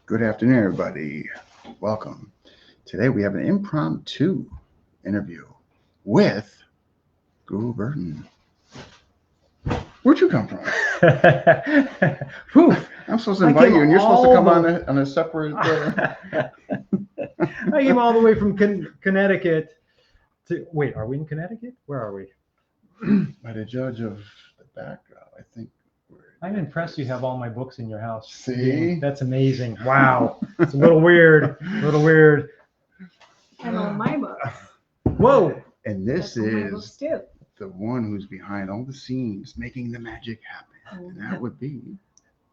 Good afternoon, everybody. Welcome. Today we have an impromptu interview with Guro Burton. Where'd you come from? Whew. I'm supposed to invite you, and you're supposed to come on a separate. I came all the way from Connecticut to. Wait, are we in Connecticut? Where are we? By the judge of the background, I think. I'm impressed you have all my books in your house. See? That's amazing. Wow. It's a little weird. And all my books. Whoa. And this That's all my books is too. the one who's behind all the scenes, making the magic happen. And that would be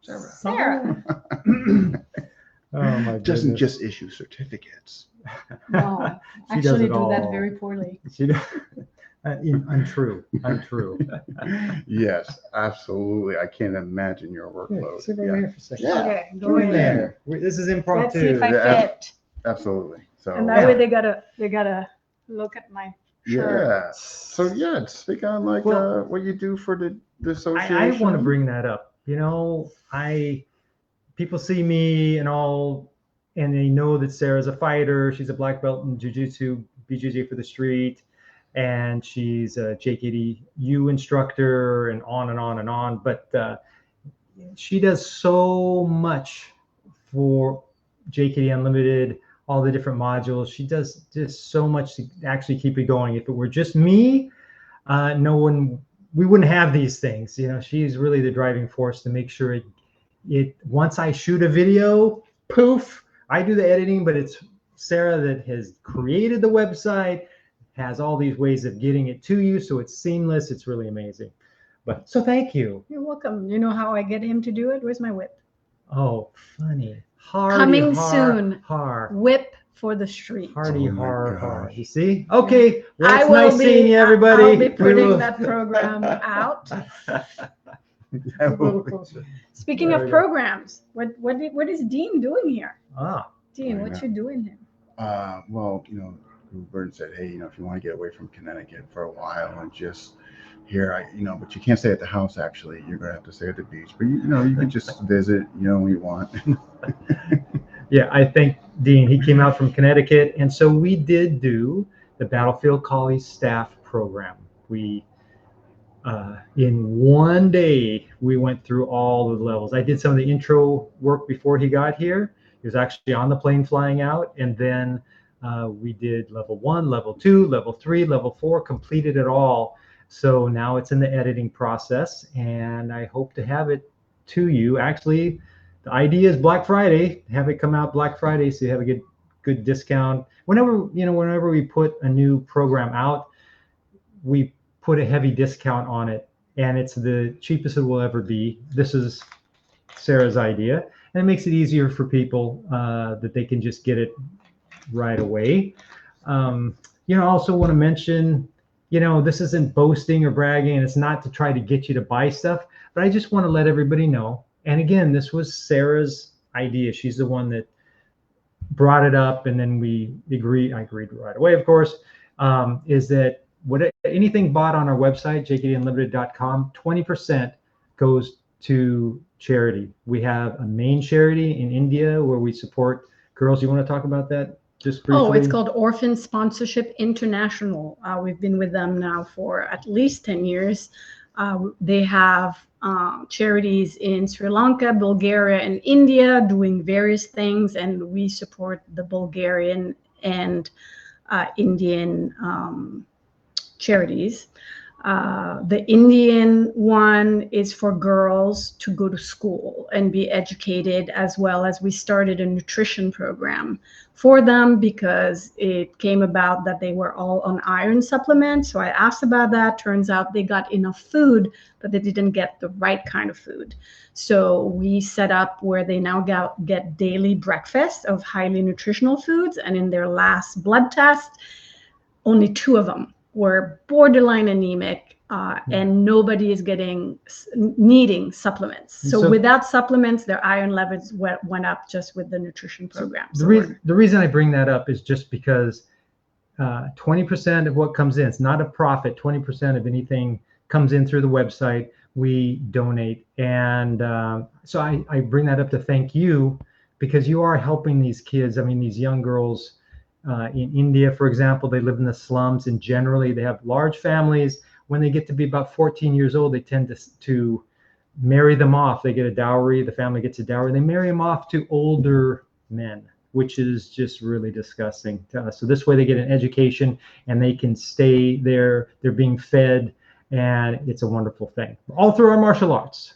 Sarah. Sarah. Oh my goodness. Doesn't just issue certificates. No, She does actually it do that all. very poorly. Untrue. Yes, absolutely. I can't imagine your workload. Sit over here for a second. Yeah. Okay, Go go in in there. This is Let's see impromptu. if I Yeah. fit. Absolutely. So And that way they gotta look at my shirt. yeah. So yeah, speak on like Well, what you do for the association. I want to bring that up. People see me and all, and they know that Sarah's a fighter. She's a black belt in jiu-jitsu, BJJ for the street, and she's a JKDU instructor, and on and on and on. But she does so much for JKD Unlimited, all the different modules. She does just so much to actually keep it going. If it were just me, we wouldn't have these things. She's really the driving force to make sure it once I shoot a video, poof, I do the editing, but it's Sarah that has created the website, has all these ways of getting it to you, so it's seamless. It's really amazing. But so thank you. You're welcome. You know how I get him to do it? Where's my whip? Oh, funny. Coming soon. Har. Whip for the street. Hardy, Oh my har, har. gosh. You see? Okay. Well, I it's will nice seeing you, everybody. I'll be We putting will- that program out. A little closer. Speaking There of we go. programs, what is Dean doing here? Ah. Dean, I what know. you doing here? Well, Burton said, hey, if you want to get away from Connecticut for a while and just here, but you can't stay at the house. Actually, you're gonna have to stay at the beach. But you can just visit, when you want. Yeah, I think Dean, he came out from Connecticut, and so we did do the Battlefield Collie Staff Program. We, in one day, we went through all the levels. I did some of the intro work before he got here. He was actually on the plane flying out, and then we did level 1, level 2, level 3, level 4, completed it all. So now it's in the editing process, and I hope to have it to you. Actually, the idea is Black Friday, have it come out Black Friday, so you have a good discount. Whenever we put a new program out, we put a heavy discount on it, and it's the cheapest it will ever be. This is Sarah's idea, and it makes it easier for people that they can just get it right away. I also want to mention, this isn't boasting or bragging, and it's not to try to get you to buy stuff, but I just want to let everybody know. And again, this was Sarah's idea. She's the one that brought it up, and then I agreed right away, of course, is that anything bought on our website, jkdunlimited.com, 20% goes to charity. We have a main charity in India where we support girls. You want to talk about that just briefly? Oh, it's called Orphan Sponsorship International. We've been with them now for at least 10 years. They have charities in Sri Lanka, Bulgaria, and India doing various things, and we support the Bulgarian and Indian charities. The Indian one is for girls to go to school and be educated, as well as we started a nutrition program for them because it came about that they were all on iron supplements. So I asked about that. Turns out they got enough food, but they didn't get the right kind of food. So we set up where they now get daily breakfast of highly nutritional foods. And in their last blood test, only 2 of them were borderline anemic, and nobody is needing supplements. So without supplements, their iron levels went up just with the nutrition program. The reason I bring that up is just because 20% of what comes in, it's not a profit, 20% of anything comes in through the website, we donate. And so I bring that up to thank you, because you are helping these kids. I mean, these young girls in India, for example, they live in the slums, and generally they have large families. When they get to be about 14 years old, they tend to marry them off. They get a dowry. The family gets a dowry. They marry them off to older men, which is just really disgusting to us. So this way they get an education and they can stay there. They're being fed, and it's a wonderful thing. All through our martial arts.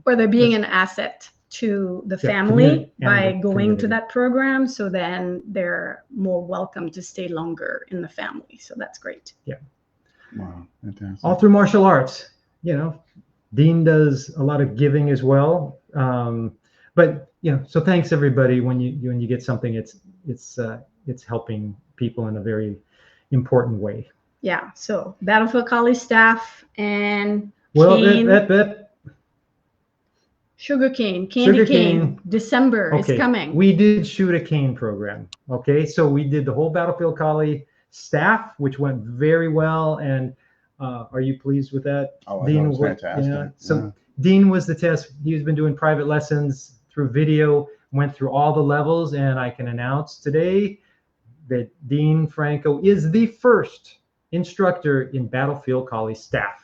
Or they're being an asset to the Yeah, family by the going community. to that program. So then they're more welcome to stay longer in the family. So that's great. Wow, fantastic. All through martial arts. Dean does a lot of giving as well. But so thanks everybody. When you get something, it's helping people in a very important way. Yeah. So Battlefield College staff and Well, cane, sugarcane, candy Sugarcane. cane. December is coming. We did shoot a cane program. Okay, so we did the whole Battlefield Collie staff, which went very well. And are you pleased with that? Oh, Dean, that was fantastic. Yeah. So Dean was the test. He's been doing private lessons through video, went through all the levels, and I can announce today that Dean Franco is the first instructor in Battlefield Collie staff.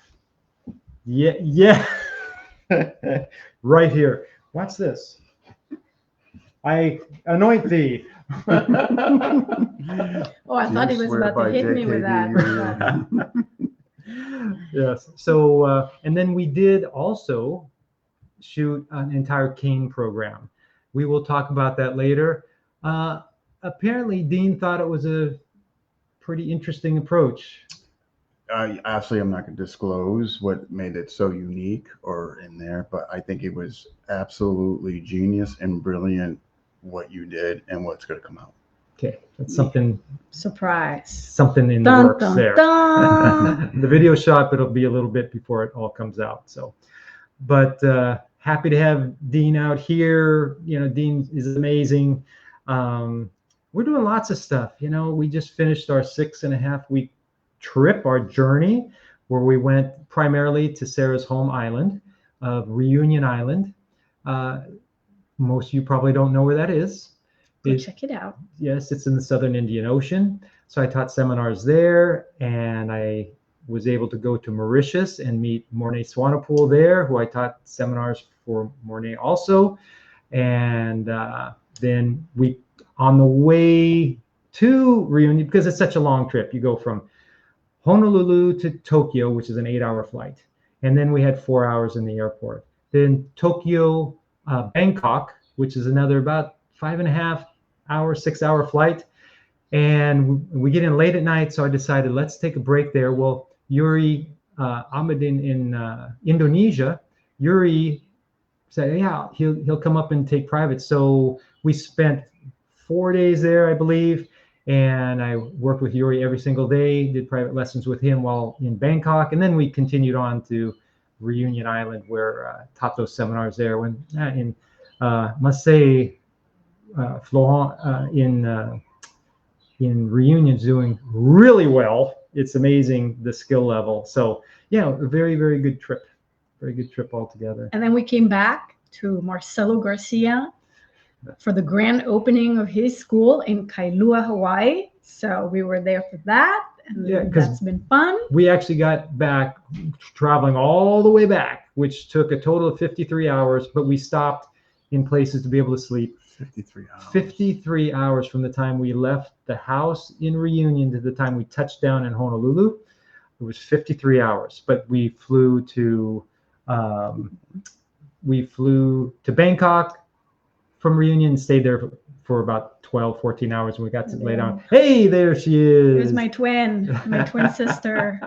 Yeah. Right here. Watch this. I anoint thee. Oh, I thought he was about to hit me with that. Yes. So, and then we did also shoot an entire cane program. We will talk about that later. Apparently, Dean thought it was a pretty interesting approach. Actually, I'm not going to disclose what made it so unique or in there, but I think it was absolutely genius and brilliant what you did and what's going to come out. Okay, that's something. Surprise. Something in the works there. The video shot, but it'll be a little bit before it all comes out. So, but happy to have Dean out here. Dean is amazing. We're doing lots of stuff. We just finished our 6.5-week trip, our journey, where we went primarily to Sarah's home island of Reunion Island. Most of you probably don't know where that is. Check it out. Yes, it's in the Southern Indian Ocean. So I taught seminars there, and I was able to go to Mauritius and meet Mornay Swanepoel there, who I taught seminars for Mornay also. And then we, on the way to Reunion, because it's such a long trip, you go from Honolulu to Tokyo, which is an 8-hour flight. And then we had 4 hours in the airport. Then Tokyo, Bangkok, which is another about 5.5-hour, 6-hour flight. And we get in late at night. So I decided, let's take a break there. Well, Yuri Ahmadin in Indonesia, Yuri said, yeah, he'll come up and take private. So we spent 4 days there, I believe. And I worked with Yuri every single day, did private lessons with him while in Bangkok. And then we continued on to Reunion Island, where I taught those seminars there. When in must say, Florent in Reunion's doing really well. It's amazing, the skill level. So yeah, a very, very good trip. Very good trip altogether. And then we came back to Marcelo Garcia for the grand opening of his school in Kailua, Hawaii. So we were there for that, and that's been fun. We actually got back, traveling all the way back, which took a total of 53 hours, but we stopped in places to be able to sleep. 53 hours. 53 hours from the time we left the house in Reunion to the time we touched down in Honolulu. It was 53 hours, but we flew to Bangkok from Reunion and stayed there for about 12, 14 hours, and we got to lay down. Hey, there she is. Here's my twin sister.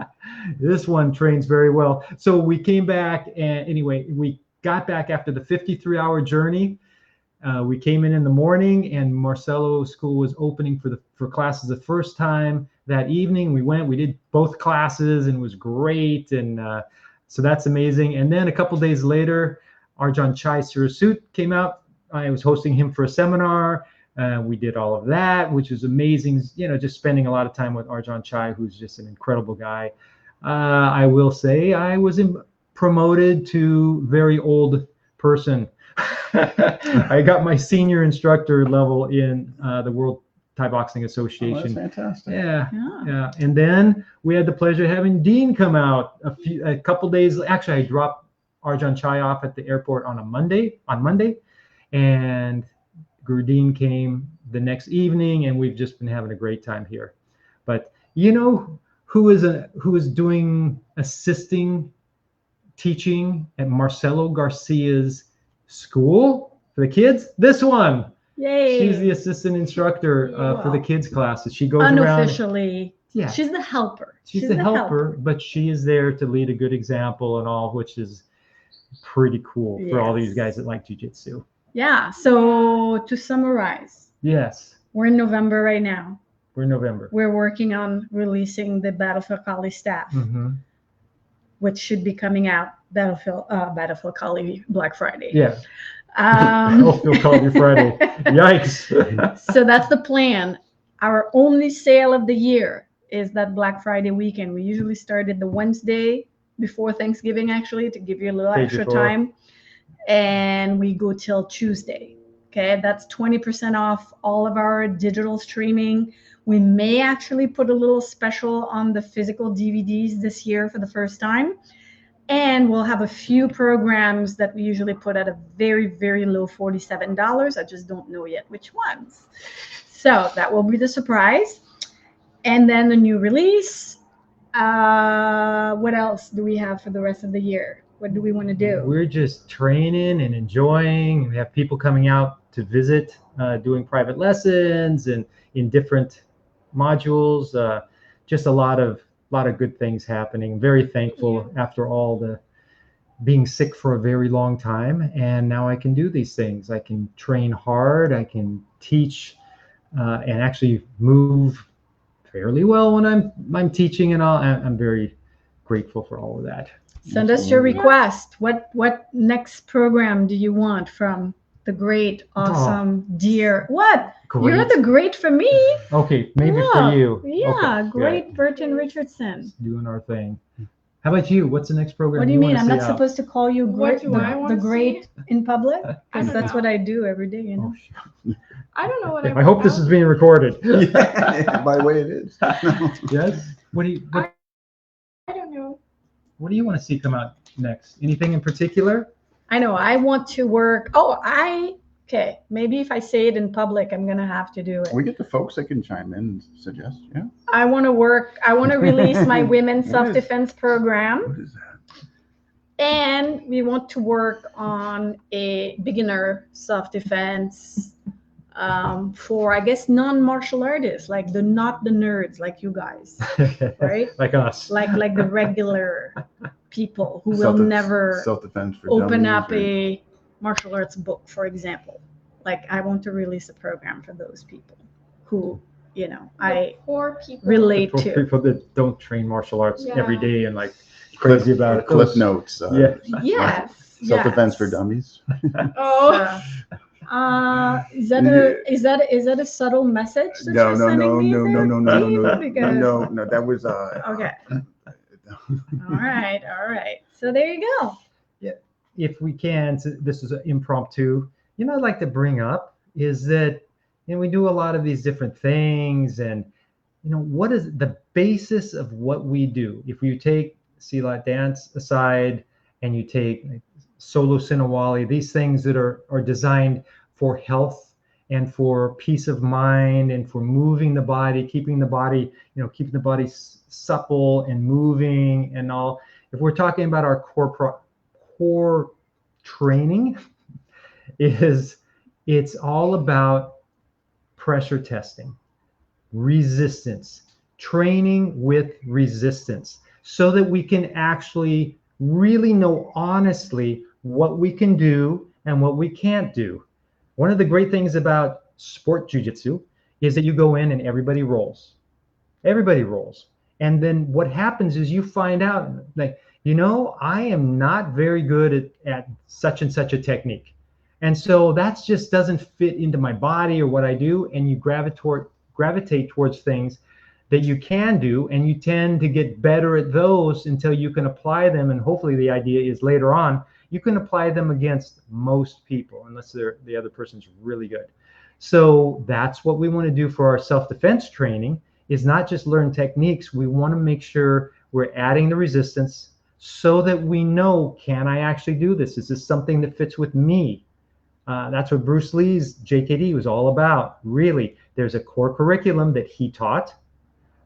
This one trains very well. So we came back, and anyway, we got back after the 53-hour journey. We came in the morning, and Marcelo's school was opening for classes the first time that evening. We did both classes, and it was great. And so that's amazing. And then a couple days later, Arjan Chai Surasut came out. I was hosting him for a seminar. We did all of that, which was amazing. Just spending a lot of time with Arjan Chai, who's just an incredible guy. I will say I was promoted to very old person I got my senior instructor level in the World Thai Boxing Oh, that's Association. fantastic. Yeah. And then we had the pleasure of having Dean come out a couple days. Actually, I dropped Arjan Chai off at the airport on Monday, and Guru Dean came the next evening, and we've just been having a great time here. But you know who is doing assisting teaching at Marcelo Garcia's school for the kids? This one. Yay. She's the assistant instructor for the kids classes. She goes unofficially. Yeah. She's the helper. She's the helper, but she is there to lead a good example and all, which is pretty cool for all these guys that like jiu-jitsu. Yeah. So to summarize. Yes. We're in November right now. We're in November. We're working on releasing the Battlefield Kali staff, which should be coming out Battlefield Kali Black Friday. Yeah. Battlefield Kali Friday. Yikes. So that's the plan. Our only sale of the year is that Black Friday weekend. We usually started the Wednesday before Thanksgiving, actually, to give you a little extra time. And we go till Tuesday. Okay, that's 20% off all of our digital streaming. We may actually put a little special on the physical DVDs this year for the first time. And we'll have a few programs that we usually put at a very, very low $47. I just don't know yet which ones. So that will be the surprise. And then the new release. What else do we have for the rest of the year? What do we want to do? We're just training and enjoying. We have people coming out to visit, doing private lessons and in different modules. Just a lot of good things happening. Very thankful after all the being sick for a very long time, and now I can do these things. I can train hard. I can teach and actually move fairly well when I'm teaching and all. I'm very grateful for all of that. Send us your request. What next program do you want from the great, awesome, dear? What? Great. You're the great for me. Okay, maybe for you. Yeah, okay, great, Burton Richardson. Doing our thing. How about you? What's the next program? What do you mean? I'm not out? supposed to call you great, the great in public? I Because don't that's know. what I do every day, you know. I don't know what I hope this is being recorded. Yeah, by the way, it is. Yes. What I don't know. do you want to see come out next? Anything in particular? I know. I want to work. Okay. Maybe if I say it in public, I'm gonna have to do it. We get the folks that can chime in and suggest. Yeah. I want to release my women's What is- self-defense program. What is that? And we want to work on a beginner self-defense for, I guess, non-martial artists, like not the nerds like you guys, right? Like us. Like the regular people who will never self-defense for open dummies up or- a martial arts book, for example. Like, I want to release a program for those people who, I Poor people. relate For to. people that don't train martial arts Yeah. every day and like crazy about it. Clip Those- notes. Yeah. Yes. Self-defense for yes. dummies. Oh. Is that a subtle message that No, you're no, sending no, me no, there, no, no, no, no, Dean? no, Because- no. That was Okay. All right. So there you go. If we can, so this is an impromptu, I'd like to bring up is that, we do a lot of these different things and, what is the basis of what we do? If you take Silat dance aside and you take solo Sinawali, these things that are designed for health and for peace of mind and for moving the body, keeping the body supple and moving and all. If we're talking about our core training, it's all about pressure testing, resistance, training with resistance, so that we can actually really know honestly what we can do and what we can't do. One of the great things about sport jiu-jitsu is that you go in and everybody rolls. Everybody rolls. And then what happens is you find out, like, I am not very good at such and such a technique. And so that just doesn't fit into my body or what I do. And you gravitate towards things that you can do, and you tend to get better at those until you can apply them. And hopefully the idea is later on, You can apply them against most people unless the other person's really good. So that's what we want to do for our self-defense training, is not just learn techniques. We want to make sure we're adding the resistance so that we know, can I actually do this? Is this something that fits with me? That's what Bruce Lee's JKD was all about. Really, there's a core curriculum that he taught,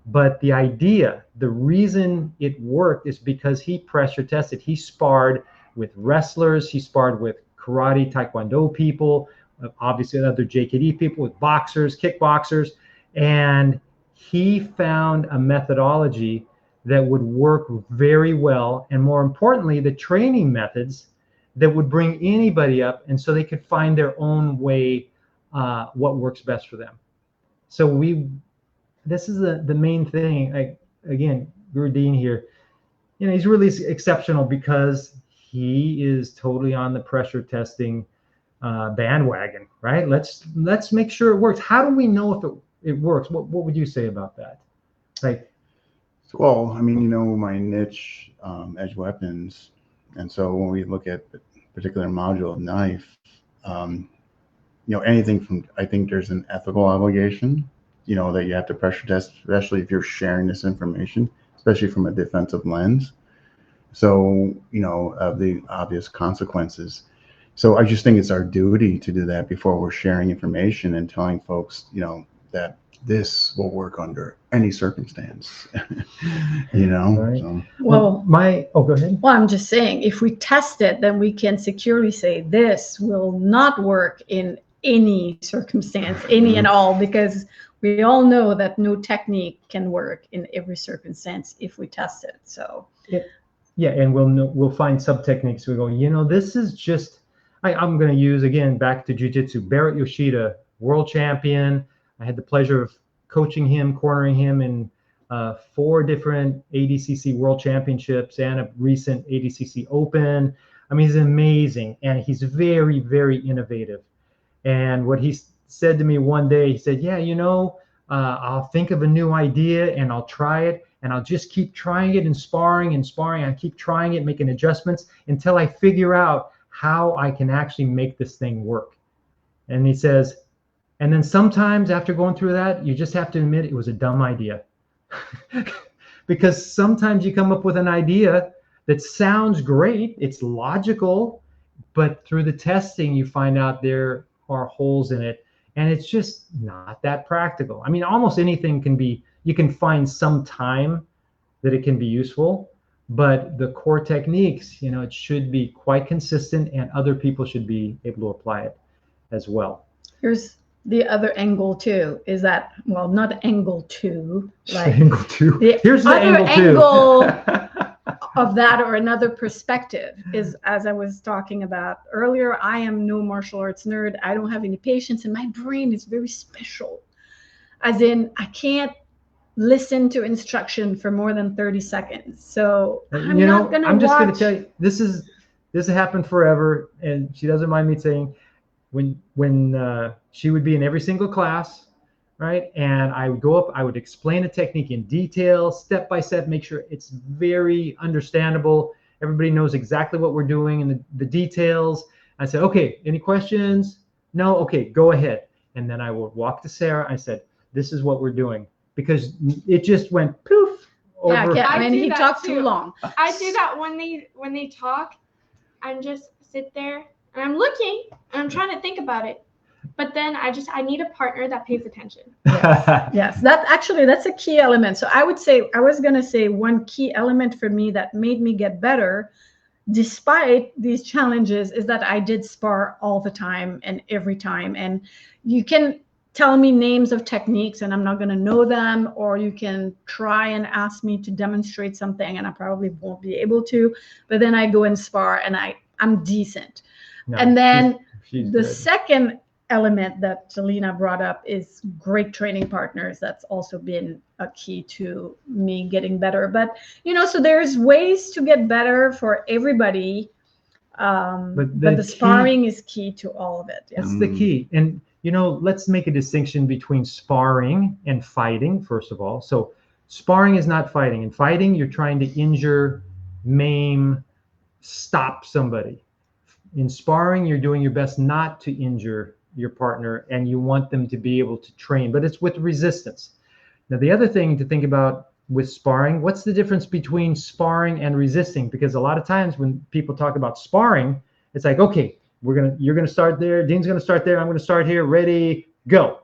but the idea, the reason it worked is because he pressure tested. He sparred with wrestlers, he sparred with karate, taekwondo people, obviously other JKD people, with boxers, kickboxers, and he found a methodology that would work very well, and more importantly, the training methods that would bring anybody up, and so they could find their own way, what works best for them. So this is the main thing. Again, Guru Dean here, he's really exceptional because he is totally on the pressure testing bandwagon, right? Let's make sure it works. How do we know if it works? What would you say about that? Well, I mean, my niche, edge weapons. And so when we look at the particular module of knife, anything from, I think there's an ethical obligation, that you have to pressure test, especially if you're sharing this information, especially from a defensive lens. So, of the obvious consequences. So I just think it's our duty to do that before we're sharing information and telling folks, that this will work under any circumstance. Right. So. Well, go ahead. Well, I'm just saying, if we test it, then we can securely say this will not work in any circumstance, any and all, because we all know that no technique can work in every circumstance if we test it. So yeah, and we'll find sub techniques. We go, this is just, I'm going to use, again, back to jiu-jitsu, Barrett Yoshida, world champion. I had the pleasure of coaching him, cornering him in 4 different ADCC World Championships and a recent ADCC Open. I mean, he's amazing, and he's very, very innovative. And what he said to me one day, he said, yeah, I'll think of a new idea and I'll try it, and I'll just keep trying it and sparring. I keep trying it, making adjustments until I figure out how I can actually make this thing work. And he says, and then sometimes after going through that, you just have to admit it was a dumb idea. Because sometimes you come up with an idea that sounds great, it's logical, but through the testing, you find out there are holes in it, and it's just not that practical. I mean, almost anything you can find some time that it can be useful, but the core techniques, it should be quite consistent, and other people should be able to apply it as well. here's the other angle too, is that, well, not angle two, like angle two. Here's the other angle of that, or another perspective is, as I was talking about earlier, I am no martial arts nerd. I don't have any patience, and my brain is very special. As in, I can't listen to instruction for more than 30 seconds. So I'm not going to I'm just watch. going to tell you, this has happened forever, and she doesn't mind me saying, when she would be in every single class, right? And I would go up, I would explain a technique in detail, step by step, make sure it's very understandable. Everybody knows exactly what we're doing and the details. I said, okay, any questions? No? Okay, go ahead. And then I would walk to Sarah. I said, this is what we're doing. Because it just went poof over. Yeah, I I mean, do he that talked too. too long. I do that when they talk. I'm just sit there and I'm looking and I'm trying to think about it. But then I need a partner that pays attention. Yes, that's a key element. So I was going to say one key element for me that made me get better despite these challenges is that I did spar all the time and every time. And you can tell me names of techniques and I'm not going to know them, or you can try and ask me to demonstrate something and I probably won't be able to, but then I go and spar and I'm decent. No, and then she's the good. second element that Selena brought up is great training partners. That's also been a key to me getting better. But, so there's ways to get better for everybody. But the sparring is key to all of it. Yeah. That's the key. And, let's make a distinction between sparring and fighting, first of all. So sparring is not fighting. In fighting, you're trying to injure, maim, stop somebody. In sparring, you're doing your best not to injure your partner, and you want them to be able to train, but it's with resistance. Now, the other thing to think about with sparring, what's the difference between sparring and resisting? Because a lot of times when people talk about sparring, it's like, okay, you're gonna start there, Dean's gonna start there, I'm gonna start here, ready, go.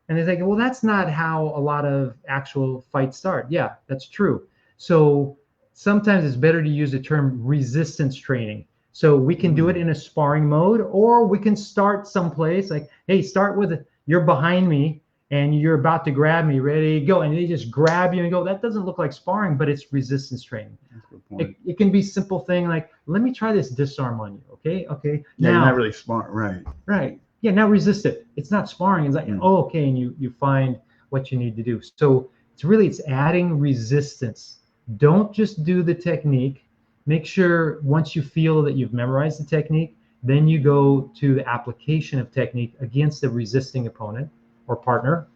And they think, well, that's not how a lot of actual fights start. Yeah, that's true. So sometimes it's better to use the term resistance training. So we can do it in a sparring mode, or we can start someplace like, hey, start with you're behind me and you're about to grab me, ready, go. And they just grab you and go. That doesn't look like sparring, but it's resistance training. That's a good point. It can be simple thing like, let me try this disarm on you. Okay. Yeah, now, you're not really smart, right? Right. Yeah, now resist it. It's not sparring. It's like, oh, okay, and you find what you need to do. So it's adding resistance. Don't just do the technique. Make sure once you feel that you've memorized the technique, then you go to the application of technique against the resisting opponent or partner.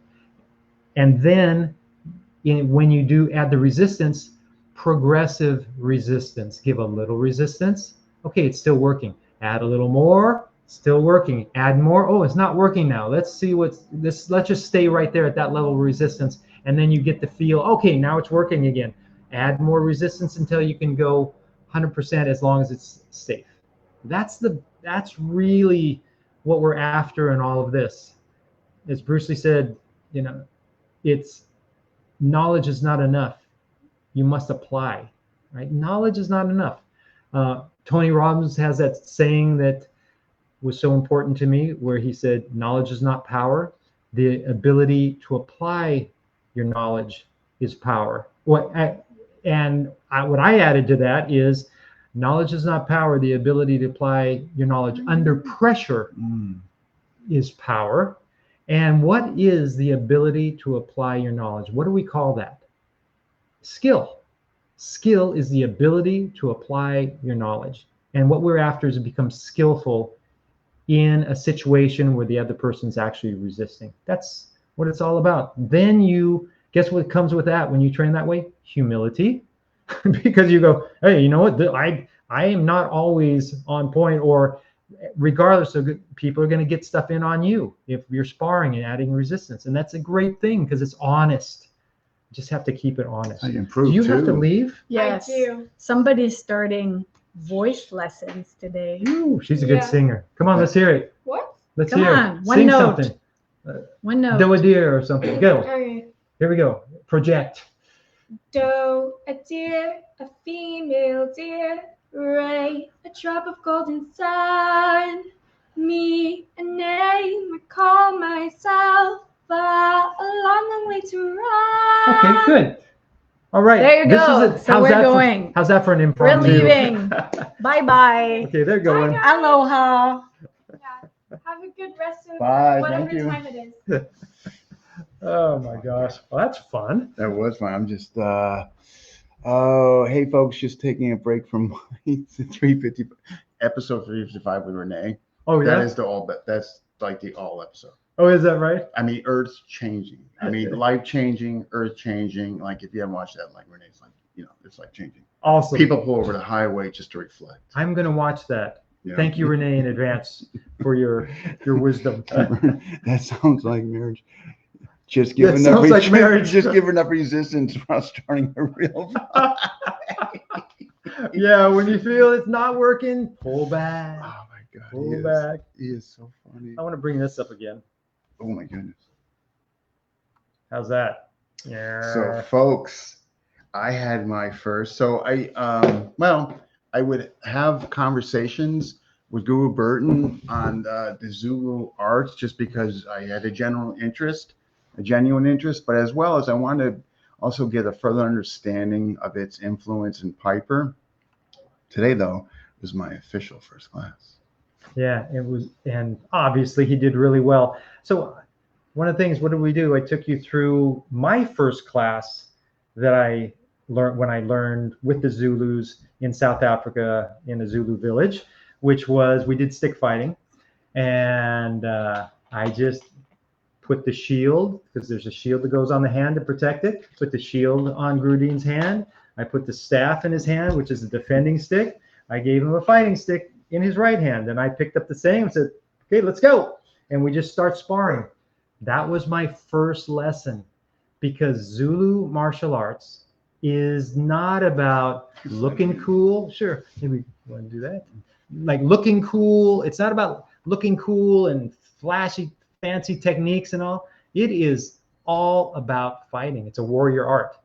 And then when you do add the resistance, progressive resistance. Give a little resistance. Okay, it's still working. Add a little more. Still working. Add more. Oh, it's not working now. Let's see let's just stay right there at that level of resistance. And then you get the feel, okay, now it's working again. Add more resistance until you can go 100% as long as it's safe. That's really what we're after in all of this. As Bruce Lee said, it's knowledge is not enough. You must apply, right? Knowledge is not enough. Tony Robbins has that saying that was so important to me, where he said, knowledge is not power. The ability to apply your knowledge is power. What I added to that is, knowledge is not power. The ability to apply your knowledge under pressure is power. And what is the ability to apply your knowledge? What do we call that? Skill. Skill is the ability to apply your knowledge. And what we're after is to become skillful in a situation where the other person's actually resisting. That's what it's all about. Then guess what comes with that when you train that way? Humility. Because you go, hey, you know what? I am not always on point, or regardless of, people are going to get stuff in on you if you're sparring and adding resistance. And that's a great thing because it's honest. You just have to keep it honest. I improve. Do you have to leave? Yes. I do. Somebody's starting voice lessons today. Ooh, she's a good singer. Come on, let's hear it. What? Let's Come hear on, it. one Sing note. something. One note. Do a deer or something. Go. Okay. Here we go. Project. Doe, a deer, a female deer, ray, a drop of golden sun. Me, a name I call myself, but a long way to run. Okay, good. All right. There you go. So we're going. How's that for an We're impromptu? leaving. Bye-bye. Okay, they're going. Bye, guys. Aloha. Yeah. Have a good rest of Bye, whatever thank you. time it is. Oh my gosh. Well, that's fun. That was fun. I'm just hey folks, just taking a break from the 350 episode 355 with Renee. Oh yeah. That's like the all episode. Oh, is that right? I mean, Earth's changing. I mean, life changing, Earth changing. Like if you haven't watched that, like Renee's like, it's like changing. Awesome. People pull over the highway just to reflect. I'm gonna watch that. Thank you, Renee, in advance for your wisdom. That sounds like marriage. Just That give sounds like marriage. Just give enough resistance while starting a real Yeah, when you feel it's not working, pull back. Oh my God. Pull back. He is so funny. I want to bring this up again. Oh my goodness. How's that? Yeah. So folks, I had my first, so I would have conversations with Guro Burton on the Zulu arts just because I had a genuine interest, but as well as I wanted to also get a further understanding of its influence in Piper. Today, though, was my official first class. Yeah, it was, and obviously he did really well. So one of the things, what did we do? I took you through my first class that I learned when I learned with the Zulus in South Africa in a Zulu village, which was, we did stick fighting. And I just put the shield, because there's a shield that goes on the hand to protect it. Put the shield on Grudine's hand. I put the staff in his hand, which is a defending stick. I gave him a fighting stick, in his right hand, and I picked up the same and said, okay, let's go. And we just start sparring. That was my first lesson, because Zulu martial arts is not about looking cool. Sure, maybe you want to do that. Like looking cool. It's not about looking cool and flashy, fancy techniques and all. It is all about fighting. It's a warrior art.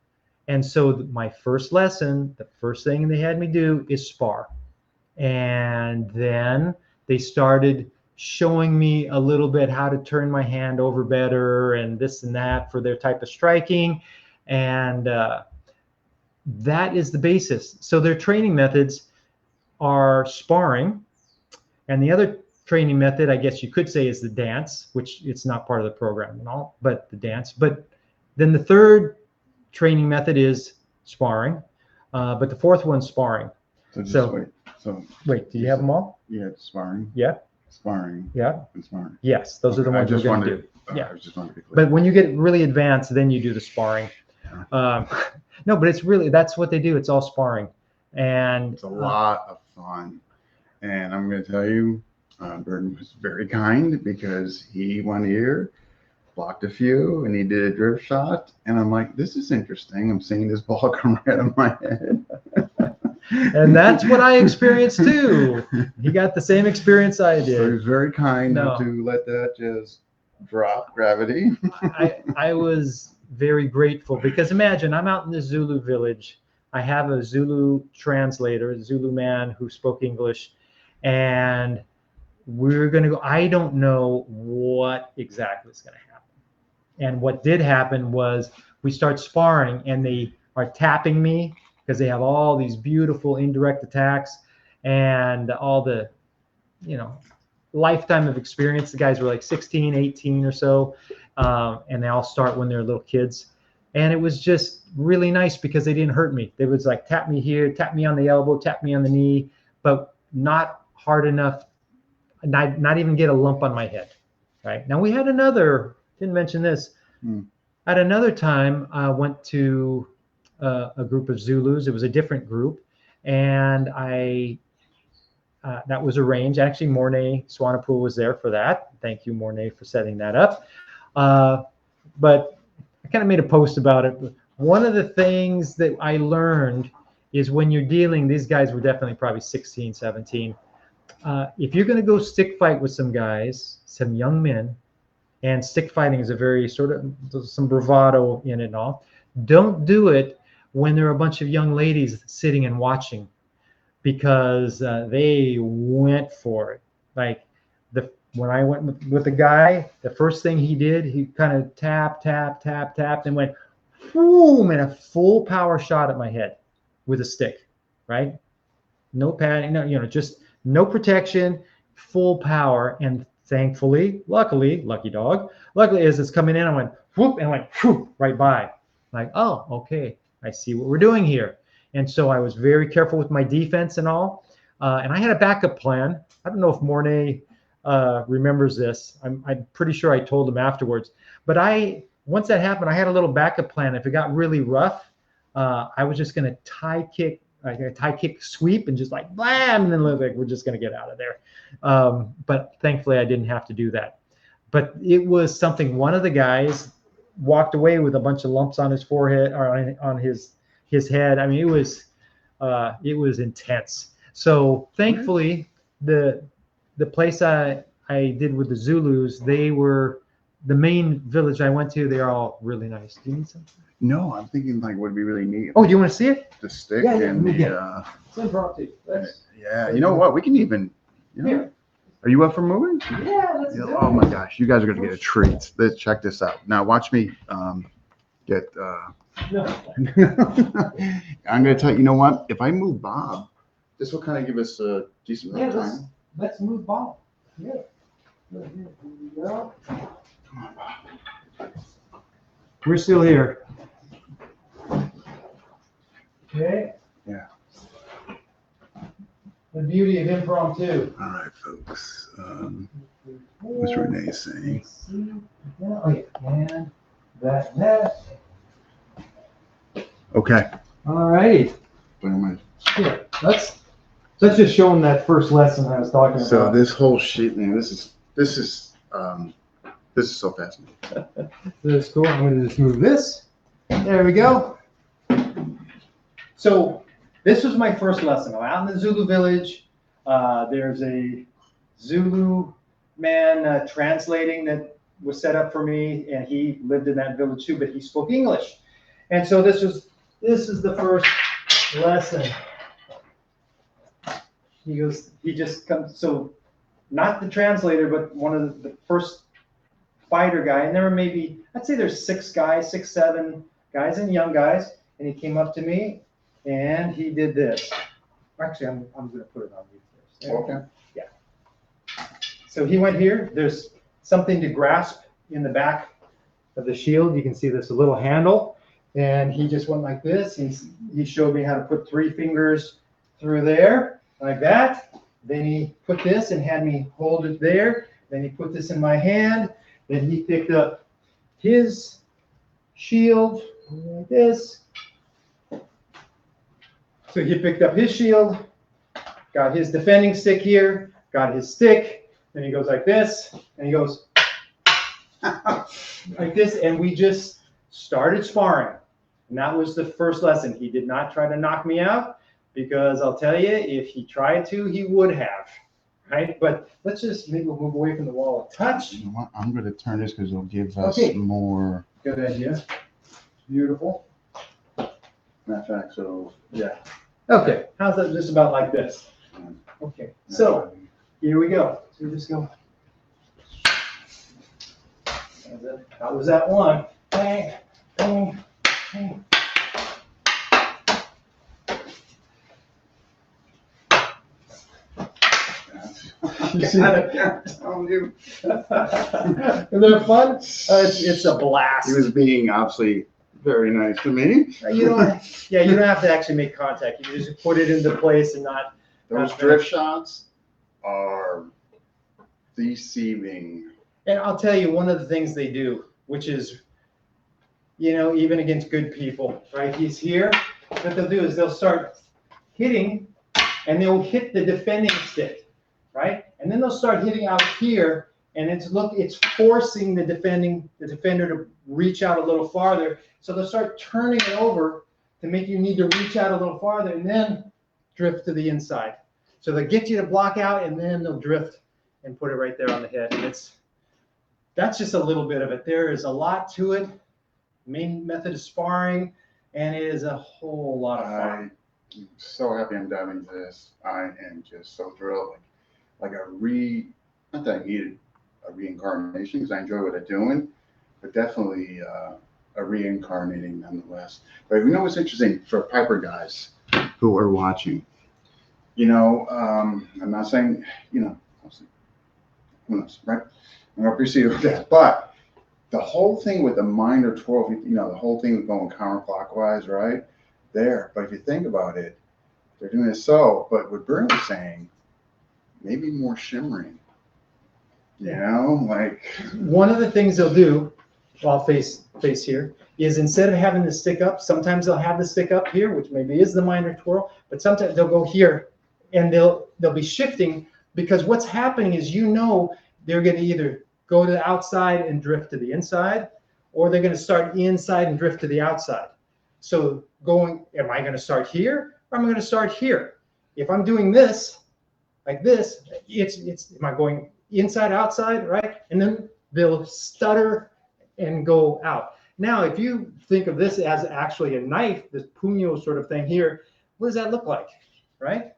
And so my first lesson, the first thing they had me do is spar. And then they started showing me a little bit how to turn my hand over better and this and that for their type of striking. And that is the basis. So their training methods are sparring. And the other training method, I guess you could say, is the dance, which it's not part of the program and all, but the dance. But then the third training method is sparring. But the fourth one's sparring. So wait. So wait, do you have them all? You had sparring. Yeah. Sparring. Yeah. And sparring. Yes, those are the ones we're going to do. Yeah. I just wanted to be clear. But when you get really advanced, then you do the sparring. No, but it's really, that's what they do. It's all sparring. And it's a lot of fun. And I'm going to tell you, Burton was very kind, because he one year blocked a few and he did a drift shot. And I'm like, this is interesting. I'm seeing this ball come right out of my head. And that's what I experienced too. He got the same experience I did. So he was very kind not to let that just drop gravity. I was very grateful, because imagine I'm out in the Zulu village. I have a Zulu translator, a Zulu man who spoke English, and we're going to go. I don't know what exactly is going to happen. And what did happen was we start sparring, and they are tapping me, because they have all these beautiful indirect attacks and all the, lifetime of experience. The guys were like 16, 18 or so, and they all start when they're little kids. And it was just really nice, because they didn't hurt me. They would like tap me here, tap me on the elbow, tap me on the knee, but not hard enough, not even get a lump on my head. Right now, we had another, didn't mention this, at another time I went to a group of Zulus. It was a different group, and that was arranged. Actually, Mornay Swanepoel was there for that. Thank you, Mornay, for setting that up. But I kind of made a post about it. One of the things that I learned is when you're dealing, these guys were definitely probably 16, 17. If you're going to go stick fight with some guys, some young men, and stick fighting is a very sort of some bravado in it and all, don't do it when there are a bunch of young ladies sitting and watching, because they went for it. Like when I went with the guy, the first thing he did, he kind of tapped, and went boom, and a full power shot at my head with a stick, right? No padding, no, just no protection, full power. And thankfully, luckily, lucky dog, as it's coming in, I went whoop, and went whoop right by. Like, oh, okay, I see what we're doing here. And so I was very careful with my defense and all. And I had a backup plan. I don't know if Mornay remembers this. I'm pretty sure I told him afterwards. But once that happened, I had a little backup plan. If it got really rough, I was just going to tie kick sweep, and just like blam, and then like we're just going to get out of there. But thankfully, I didn't have to do that. But it was something. One of the guys walked away with a bunch of lumps on his forehead, or on his head. I mean, it was intense. So thankfully, the place I did with the Zulus, they were the main village I went to. They're all really nice. Do you need something? No, I'm thinking like would be really neat. Oh, do you want to see it? The stick and the It's impromptu. yeah. You know what? We can even. Here. Are you up for moving? Yeah, let's do it. Oh my gosh, you guys are gonna get a treat. Let's check this out. Now watch me get. No. I'm gonna tell you. You know what? If I move Bob, this will kind of give us a decent amount of time. Let's move Bob. Yeah. Here we go. Come on, Bob. We're still here. Okay. Yeah. The beauty of impromptu. All right, folks. What's Renee saying? Oh, yeah. And that. Okay. All right. What am I? Here, let's So let's just show them that first lesson I was talking about. So this whole sheet, man, this is so fascinating. This is cool. I'm going to just move this. There we go. So this was my first lesson. I'm out in the Zulu village. There's a Zulu man translating that was set up for me, and he lived in that village too, but he spoke English. And so this is the first lesson. He just comes, so not the translator, but one of the first fighter guy, and there were maybe, I'd say there's 6, 7 guys and young guys, and he came up to me and he did this. Actually, I'm going to put it on you first. Okay. Yeah. So he went here. There's something to grasp in the back of the shield. You can see this little handle, and he just went like this. He showed me how to put 3 fingers through there like that. Then he put this and had me hold it there. Then he put this in my hand. Then he picked up his shield like this. So he picked up his shield, got his defending stick here, got his stick, then he goes like this, and he goes like this, and we just started sparring. And that was the first lesson. He did not try to knock me out, because I'll tell you, if he tried to, he would have, right? But let's just maybe we'll move away from the wall a touch. You know what? I'm going to turn this because it'll give us Okay. more. Good idea. Beautiful. Matter of fact, so yeah. Okay, how's that just about like this? Okay, so here we go. So we just go. That was that one. Bang, bang, bang. You see that? Telling you. Isn't that fun? It's a blast. He was being obviously very nice to me. You don't have to actually make contact. You just put it into place and not. Those drift shots are deceiving. And I'll tell you one of the things they do, which is, even against good people, right? He's here. What they'll do is they'll start hitting, and they'll hit the defending stick, right? And then they'll start hitting out here, and it's forcing the defender to reach out a little farther. So they'll start turning it over to make you need to reach out a little farther, and then drift to the inside. So they'll get you to block out, and then they'll drift and put it right there on the head. And that's just a little bit of it. There is a lot to it. Main method of sparring, and it is a whole lot of fun. I'm so happy I'm diving into this. I am just so thrilled. Not that I needed a reincarnation, because I enjoy what I'm doing, but definitely a reincarnating nonetheless. But what's interesting for Piper guys who are watching, I'm not saying, who knows, right? I'm going to proceed with that. But the whole thing with the minor 12, the whole thing with going counterclockwise, right? There. But if you think about it, they're doing it so. But what Burton was saying, maybe more shimmering. One of the things they'll do, while face here, is instead of having the stick up, sometimes they'll have the stick up here, which maybe is the minor twirl, but sometimes they'll go here, and they'll be shifting, because what's happening is they're going to either go to the outside and drift to the inside, or they're going to start inside and drift to the outside. So am I going to start here, or am I going to start here? If I'm doing this, like this, am I going inside, outside, right? And then they'll stutter and go out. Now, if you think of this as actually a knife, this puño sort of thing here, what does that look like, right?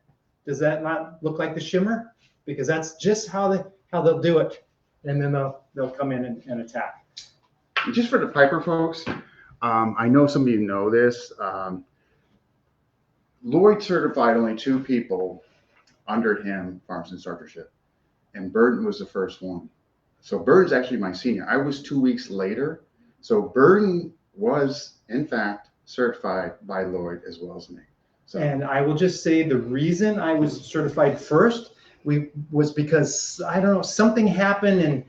Does that not look like the shimmer? Because that's just how they'll do it, and then they'll come in and attack. Just for the Piper folks, I know some of you know this. Lloyd certified only 2 people under him farms instructorship, and Burton was the first one. So Burton's actually my senior. I was 2 weeks later. So Burton was, in fact, certified by Lloyd as well as me. So. And I will just say the reason I was certified first was because, I don't know, something happened, and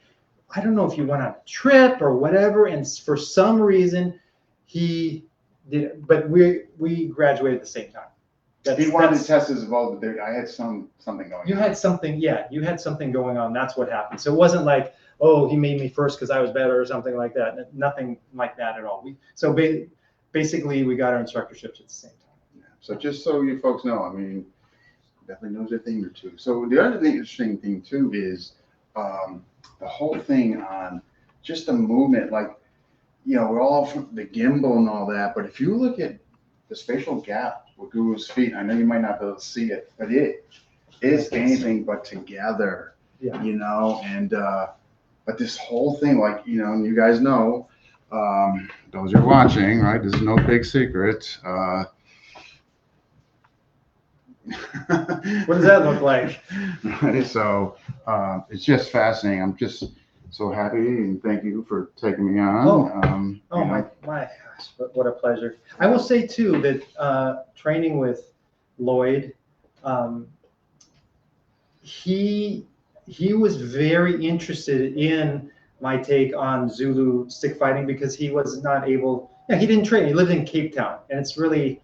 I don't know if he went on a trip or whatever, and for some reason he did, but we graduated at the same time. He wanted to test his vote, but I had something going on. You had something, yeah, you had something going on. That's what happened. So it wasn't like, oh, he made me first because I was better or something like that. Nothing like that at all. Basically, we got our instructorships at the same time. Yeah. So just so you folks know, I mean, definitely knows a thing or two. So the other interesting thing too is the whole thing on just the movement, like, you know, we're all from the gimbal and all that, but if you look at the spatial gap with Guru's feet, I know you might not be able to see it, but it is anything but together, Yeah. you know, and but this whole thing, like, you know, and you guys know, those who are watching, right, this is no big secret. What does that look like? Right, so it's just fascinating. I'm just so happy, and thank you for taking me on. Oh my gosh, what a pleasure. I will say too that training with Lloyd, he was very interested in my take on Zulu stick fighting because he was not able, he didn't train. He lived in Cape Town, and it's really,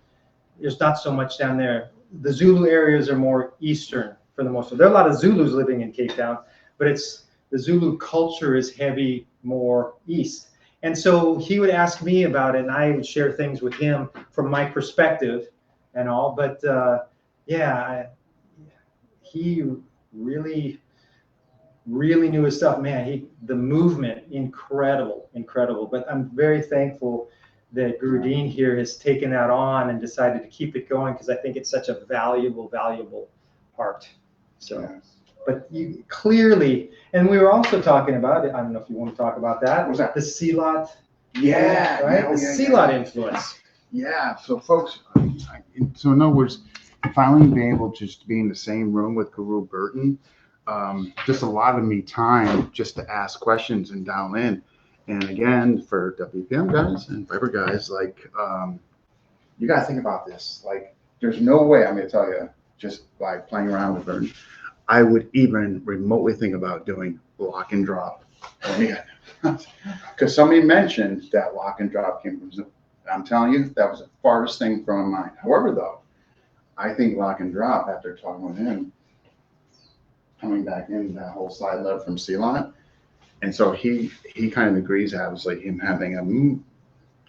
there's not so much down there. The Zulu areas are more eastern for the most part. There are a lot of Zulus living in Cape Town, but the Zulu culture is heavy more east. And so he would ask me about it, and I would share things with him from my perspective and all. But he really knew his stuff. Man, the movement, incredible. But I'm very thankful that Guru Dean here has taken that on and decided to keep it going because I think it's such a valuable art. So. Yes. But you clearly, and we were also talking about it. I don't know if you want to talk about that. What's that? The Silat. Yeah. Right? The Silat influence. Yeah. So folks, so in other words, finally being able to just be in the same room with Guru Burton, just allowed me time just to ask questions and dial in. And again, for WPM guys and Viper guys, like, you got to think about this. Like, there's no way, I'm going to tell you, just by playing around with Burton, I would even remotely think about doing lock and drop. Because somebody mentioned that lock and drop came from Zulu. I'm telling you, that was the farthest thing from my mind. However, though, I think lock and drop, after talking with him, coming back in that whole side lever from Silat, and so he kind of agrees, obviously, him having a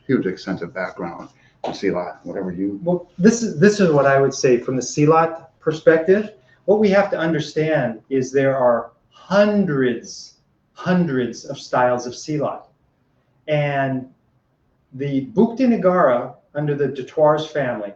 huge extensive background in Silat, whatever you. Well, this is what I would say from the Silat perspective. What we have to understand is there are hundreds of styles of Silat. And the Bukti Nagara under the Detwars family,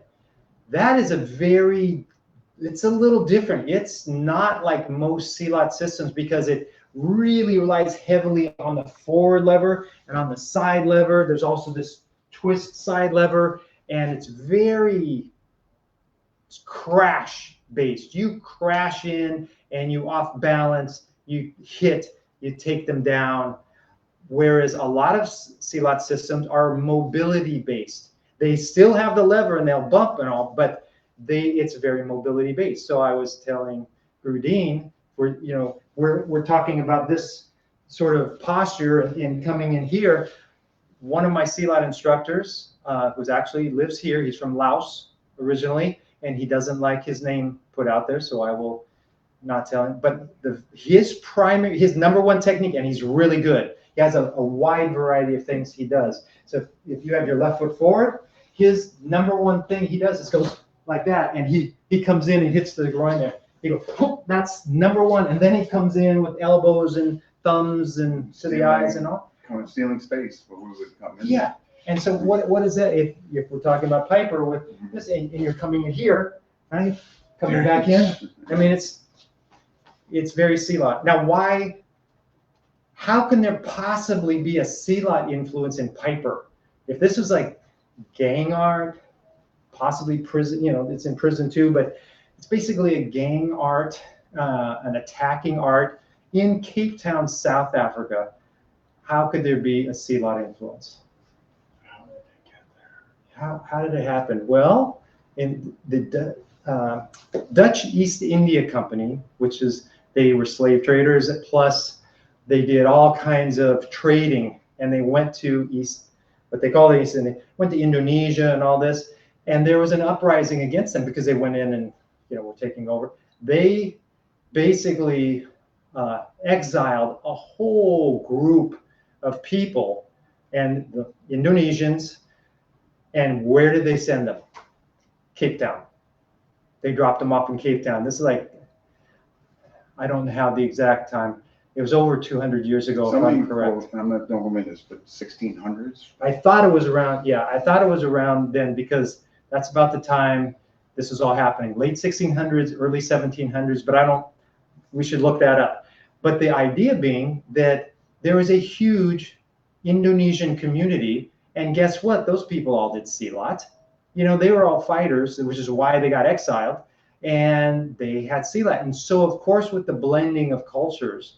that is it's a little different. It's not like most Silat systems because it really relies heavily on the forward lever and on the side lever. There's also this twist side lever, and it's crash based. You crash in and you off balance, you hit, you take them down. Whereas a lot of Silat systems are mobility based. They still have the lever and they'll bump and all, but it's very mobility based. So I was telling Guru Dean, we're talking about this sort of posture and coming in here. One of my Silat instructors lives here. He's from Laos originally, and he doesn't like his name put out there, so I will not tell him. But his number one technique, and he's really good. He has a wide variety of things he does. So if you have your left foot forward, his number one thing he does is goes like that, and he comes in and hits the groin there. He goes, whoop, that's number one, and then he comes in with elbows and thumbs and to the eyes and all. Kind of stealing space where we would come in. Yeah. And so what is that? If we're talking about Piper with this, and you're coming in here, right? Coming back in. I mean, it's very Silat. Now, how can there possibly be a Silat influence in Piper? If this was like gang art, possibly prison, it's in prison too, but it's basically a gang art, an attacking art in Cape Town, South Africa. How could there be a Silat influence? How did it happen? Well, in the Dutch East India Company, they were slave traders, plus they did all kinds of trading, and they went to what they call East India, went to Indonesia and all this, And there was an uprising against them because they went in and, were taking over. They basically exiled a whole group of people and the Indonesians. And where did they send them? Cape Town. They dropped them off in Cape Town. This is like, I don't have the exact time. It was over 200 years ago, if I'm correct. I'm not, don't remember this, but 1600s. I thought it was around, I thought it was around then, because that's about the time this was all happening. Late 1600s, early 1700s, but we should look that up. But the idea being that there was a huge Indonesian community, and guess what? Those people all did silat. They were all fighters, which is why they got exiled, and they had silat. And so, of course, with the blending of cultures,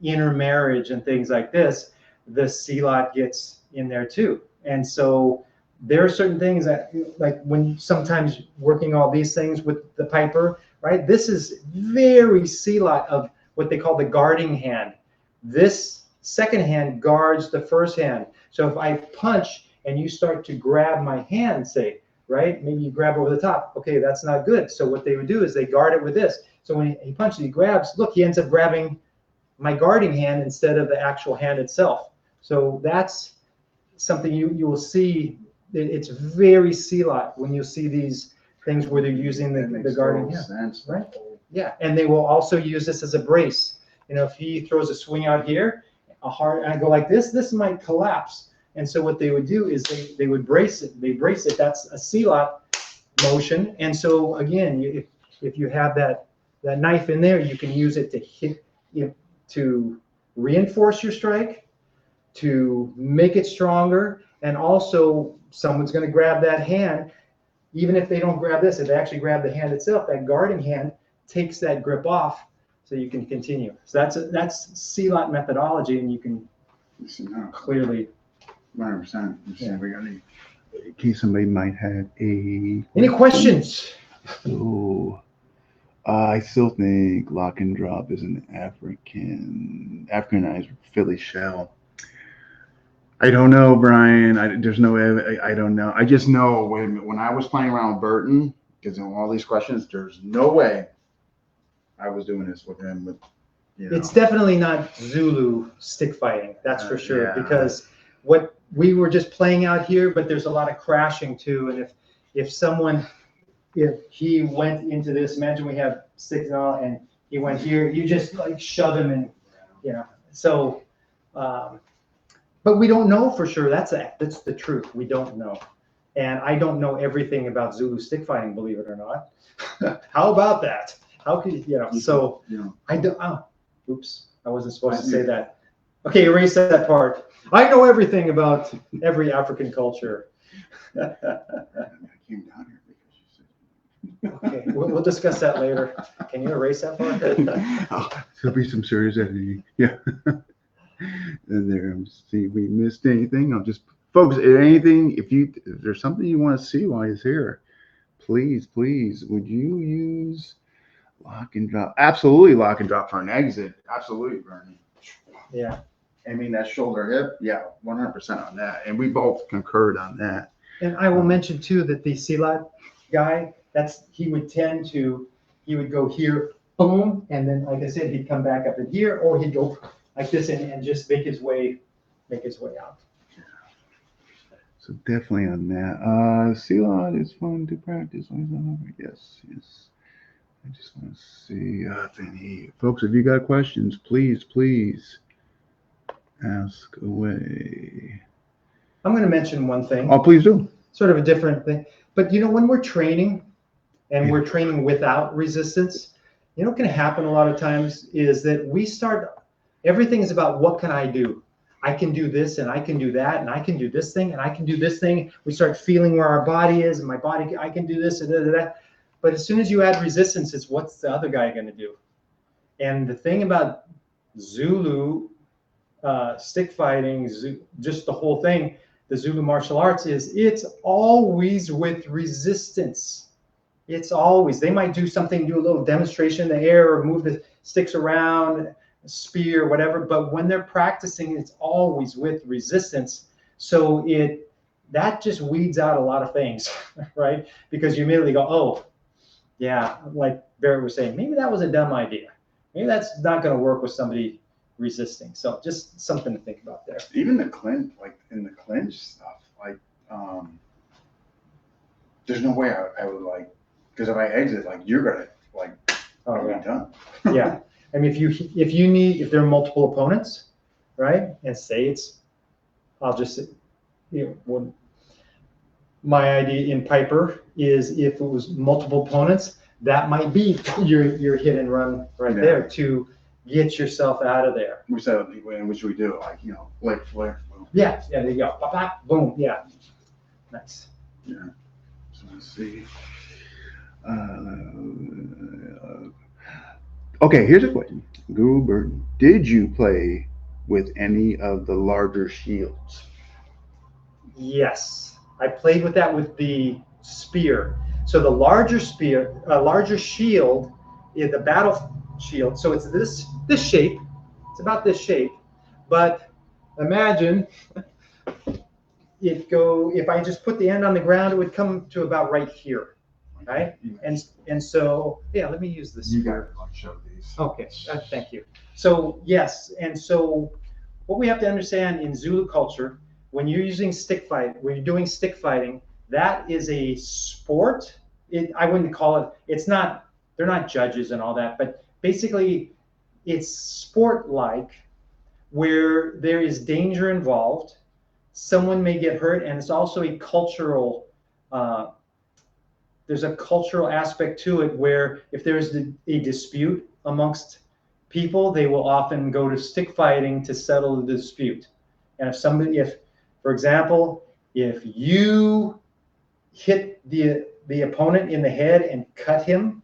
intermarriage and things like this, the silat gets in there too. And so there are certain things that, like when sometimes working all these things with the piper, right? This is very silat of what they call the guarding hand. This second hand guards the first hand. So if I punch and you start to grab my hand, say, right? Maybe you grab over the top. Okay, that's not good. So what they would do is they guard it with this. So when he punches, he grabs, look, he ends up grabbing my guarding hand instead of the actual hand itself. So that's something you will see. It's very silat when you see these things where they're using the guarding hand. Sense. Right? Yeah, and they will also use this as a brace. If he throws a swing out here, and I go like this might collapse. And so what they would do is they would brace it. They brace it. That's a silat motion. And so again, if you have that knife in there, you can use it to hit, to reinforce your strike, to make it stronger, and also someone's going to grab that hand. Even if they don't grab this, if they actually grab the hand itself, that guarding hand takes that grip off, so you can continue. So that's silat methodology, and you can clearly. 100%. In case somebody might have any questions? Oh, I still think lock and drop is an Africanized Philly shell. I don't know, Brian. There's no way. I don't know. I just know when I was playing around with Burton, because in all these questions, there's no way I was doing this with him. It's definitely not Zulu stick fighting. That's for sure. Yeah. Because what we were just playing out here, but there's a lot of crashing too. And if he went into this, imagine we have sticks and all, and he went here, you just like shove him and, so, but we don't know for sure. That's the truth. We don't know. And I don't know everything about Zulu stick fighting, believe it or not. How about that? How could so I don't, oops, I wasn't supposed to say that. Okay, erase that part. I know everything about every African culture. I came down here because you said. Okay, we'll discuss that later. Can you erase that part? There'll be some serious editing. Yeah. And there, see if we missed anything. I'll just, folks, if there's something you want to see while he's here, please, would you use lock and drop? Absolutely, lock and drop for an exit. Absolutely, Bernie. Yeah. I mean, that shoulder hip, yeah, 100% on that. And we both concurred on that. And I will mention too that the silat guy, he would go here, boom, and then like I said, he'd come back up in here, or he'd go like this and just make his way out. Yeah. So definitely on that. Silat is fun to practice. Yes. I just want to see if any folks, if you got questions, please ask away. I'm going to mention one thing. Oh, please do. Sort of a different thing. But when we're training and we're training without resistance, what can happen a lot of times is that everything is about what can I do? I can do this and I can do that and I can do this thing and I can do this thing. We start feeling where our body is and my body, I can do this and that. But as soon as you add resistance, it's what's the other guy going to do? And the thing about Zulu stick fighting, just the whole thing, the Zulu martial arts is it's always with resistance. It's always, they might do a little demonstration in the air or move the sticks around, spear, whatever, but when they're practicing, it's always with resistance. So that just weeds out a lot of things, right? Because you immediately go, oh, yeah, like Barrett was saying, maybe that was a dumb idea. Maybe that's not going to work with somebody resisting. So just something to think about there. Even the clinch, like in the clinch stuff, like there's no way I would like, because if I exit, like you're gonna like be done. Yeah, I mean if there are multiple opponents, right? And say I'll just say, my idea in Piper is if it was multiple opponents, that might be your hit and run right there to get yourself out of there. We said, which we do, like, flick, boom. Yeah, there you go. Pop, pop, boom, yeah. Nice. Yeah. So let's see. Okay, here's a question. Guru Burton, did you play with any of the larger shields? Yes, I played with that with the spear. So the larger spear, larger shield, is the battle shield. So it's this shape. It's about this shape. But imagine if I just put the end on the ground, it would come to about right here, right? And so let me use this. You got to show these. Okay, thank you. So yes, and so what we have to understand in Zulu culture, when you're using when you're doing stick fighting, that is a sport. I wouldn't call it. It's not. They're not judges and all that, but basically, it's sport-like, where there is danger involved. Someone may get hurt, and it's also a cultural. There's a cultural aspect to it where if there's a dispute amongst people, they will often go to stick fighting to settle the dispute. And if, for example, if you hit the opponent in the head and cut him,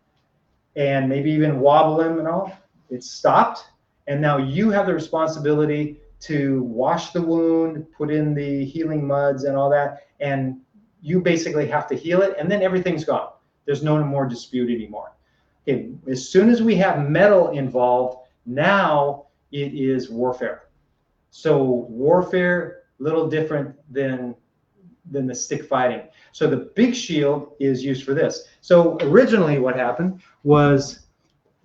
and maybe even wobble him and all, it's stopped. And now you have the responsibility to wash the wound, put in the healing muds and all that, and you basically have to heal it, and then everything's gone. There's no more dispute anymore. Okay, as soon as we have metal involved, now it is warfare. So warfare, little different than the stick fighting. So the big shield is used for this. So originally what happened was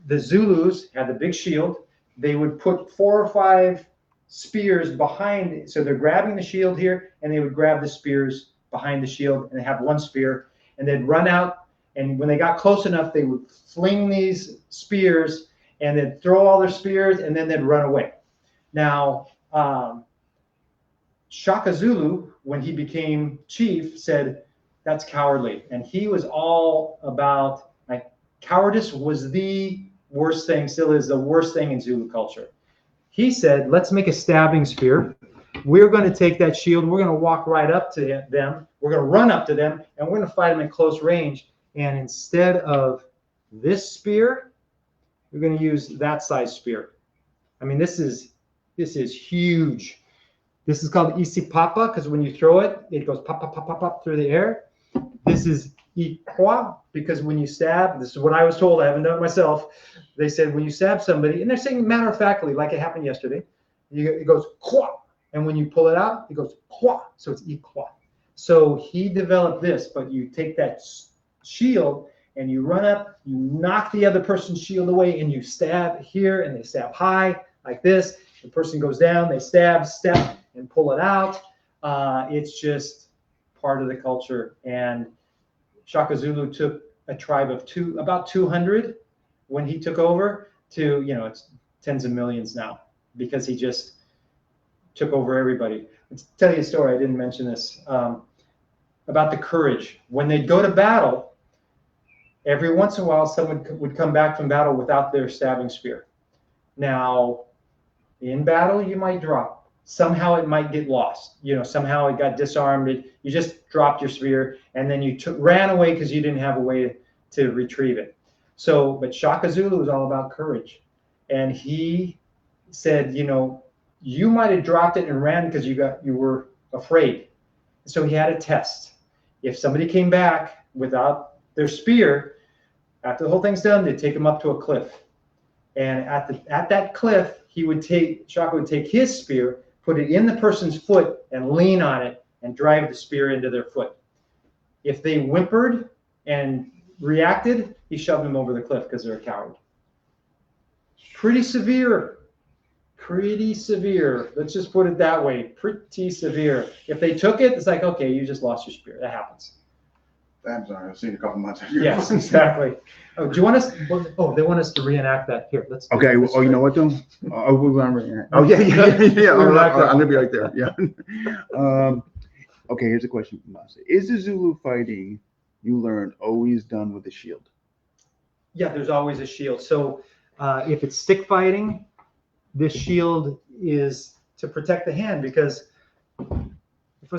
the Zulus had the big shield. They would put 4 or 5 spears behind it. So they're grabbing the shield here, and they would grab the spears behind the shield, and they have one spear, and they'd run out. And when they got close enough, they would fling these spears, and they'd throw all their spears, and then they'd run away. Now, Shaka Zulu, when he became chief, said, that's cowardly. And he was all about, like, cowardice was the worst thing, still is the worst thing in Zulu culture. He said, let's make a stabbing spear. We're going to take that shield. We're going to walk right up to them. We're going to run up to them, and we're going to fight them at close range. And instead of this spear, we're going to use that size spear. I mean, this is huge. This is called isipapa because when you throw it, it goes pop, pop, pop, pop, pop through the air. This is ikwa because when you stab, this is what I was told, I haven't done it myself. They said when you stab somebody, and they're saying matter-of-factly, like it happened yesterday, it goes kwa, and when you pull it out, it goes kwa, so it's ikwa. So he developed this, but you take that shield and you run up, you knock the other person's shield away, and you stab here, and they stab high like this. The person goes down, they stab, step, and pull it out. It's just part of the culture. And Shaka Zulu took a tribe of about 200 when he took over to, it's tens of millions now because he just took over everybody. Let's tell you a story. I didn't mention this about the courage. When they'd go to battle, every once in a while, someone would come back from battle without their stabbing spear. Now, in battle, you might drop. Somehow it might get lost. Somehow it got disarmed. You just dropped your spear, and then you ran away because you didn't have a way to retrieve it. So, but Shaka Zulu was all about courage. And he said, you might have dropped it and ran because you were afraid. So he had a test. If somebody came back without their spear, after the whole thing's done, they'd take them up to a cliff. And at that cliff, Shaka would take his spear, put it in the person's foot, and lean on it and drive the spear into their foot. If they whimpered and reacted, he shoved them over the cliff because they're a coward. Pretty severe. Pretty severe. Let's just put it that way. Pretty severe. If they took it, it's like, okay, you just lost your spear. That happens. I'm sorry, I've seen a couple months ago. Yes, exactly. Oh, do you want us? Oh, they want us to reenact that. Here, let's. Okay. Well, oh, you know what though? Oh, we're gonna reenact. Oh yeah. I'm gonna be right there. Yeah. Okay. Here's a question from us. Is the Zulu fighting you learned always done with a shield? Yeah, there's always a shield. So if it's stick fighting, this shield is to protect the hand, because if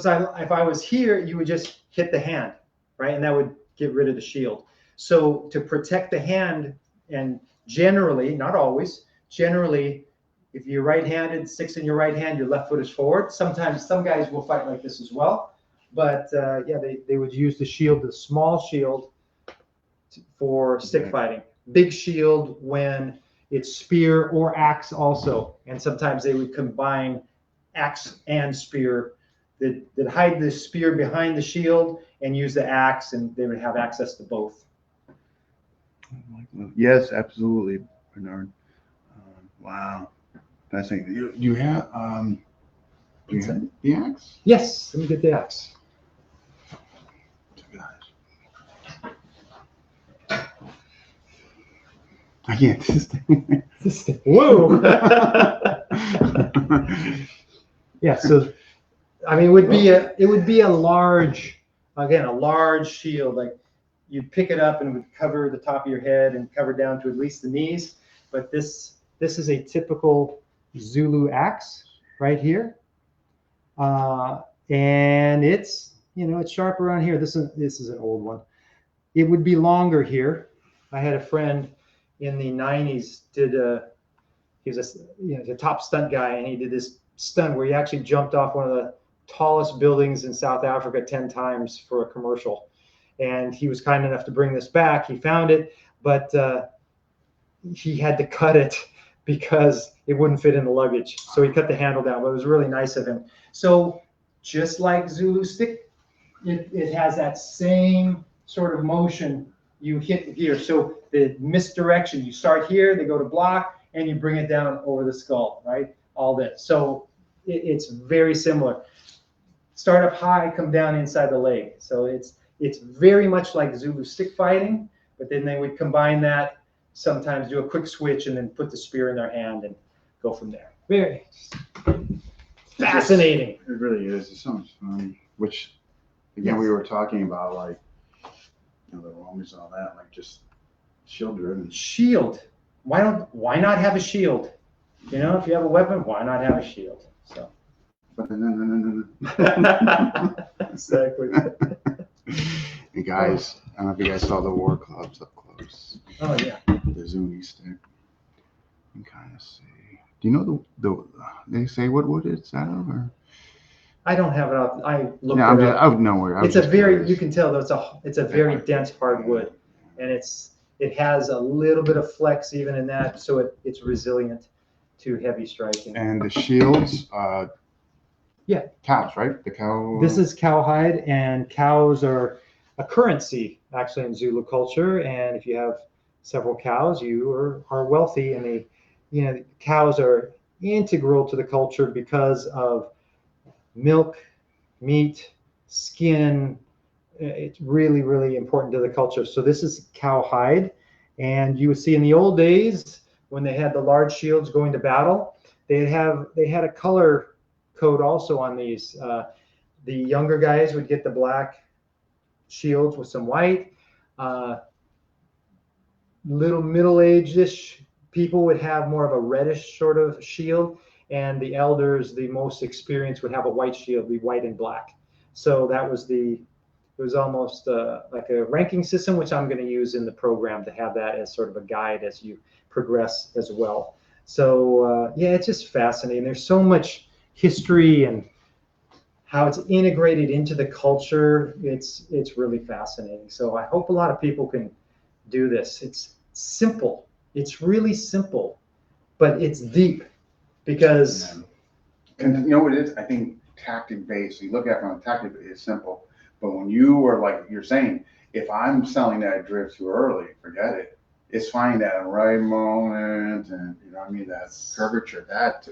I was here, you would just hit the hand, right? And that would get rid of the shield. So to protect the hand, and generally, not always, generally, if you're right-handed, sticks in your right hand, your left foot is forward. Sometimes some guys will fight like this as well. But yeah, they would use the shield, the small shield, for stick fighting. Big shield when it's spear or axe also. And sometimes they would combine axe and spear. They'd hide the spear behind the shield and use the axe, and they would have access to both. Yes, absolutely, Bernard. Wow, fascinating. You have the axe? Yes, let me get the axe. I can't. Whoa! Yeah, so I mean, it would be a large shield. Like you'd pick it up and it would cover the top of your head and cover down to at least the knees. But this is a typical Zulu axe right here, and it's sharp around here. This is an old one. It would be longer here. I had a friend in the 90s he was a top stunt guy, and he did this stunt where he actually jumped off one of the tallest buildings in South Africa 10 times for a commercial. And he was kind enough to bring this back. He found it, but he had to cut it because it wouldn't fit in the luggage. So he cut the handle down, but it was really nice of him. So just like Zulu stick, it has that same sort of motion. You hit here. So the misdirection, you start here, they go to block, and you bring it down over the skull, right? All this. So it's very similar. Start up high, come down inside the leg. So it's very much like Zulu stick fighting, but then they would combine that, sometimes do a quick switch, and then put the spear in their hand and go from there. Very fascinating. It really is. It's so much fun. Which, again, we were talking about, like, the Romans and all that, like just shield driven. Shield. Why not have a shield? If you have a weapon, why not have a shield? So. Exactly. Hey guys, I don't know if you guys saw the war clubs up close. Oh yeah. The Zuni stick. You can kind of see. Do you know the they say what wood it's out of, or? I don't have it out. I looked it up. I would know where. It's a very, you can tell that it's a very dense hardwood, and it has a little bit of flex even in that, so it's resilient to heavy striking. And the shields, yeah, cows, right? The cow. This is cowhide, and cows are a currency actually in Zulu culture. And if you have several cows, you are wealthy, and cows are integral to the culture because of milk, meat, skin. It's really, really important to the culture. So this is cowhide, and you would see in the old days when they had the large shields going to battle, they had a color code also on these. The younger guys would get the black shields with some white. Little middle-aged-ish people would have more of a reddish sort of shield. And the elders, the most experienced, would have a white shield, be white and black. So it was almost like a ranking system, which I'm going to use in the program to have that as sort of a guide as you progress as well. So yeah, it's just fascinating. There's so much history and how it's integrated into the culture. It's really fascinating. So I hope a lot of people can do this. It's simple. It's really simple, but it's deep. Because and you know what it is? I think tactic base. So you look at it from a tactic, it's simple. But when you were like you're saying, if I'm selling that drift too early, forget it. It's finding that right moment, and you know what I mean, that curvature. That's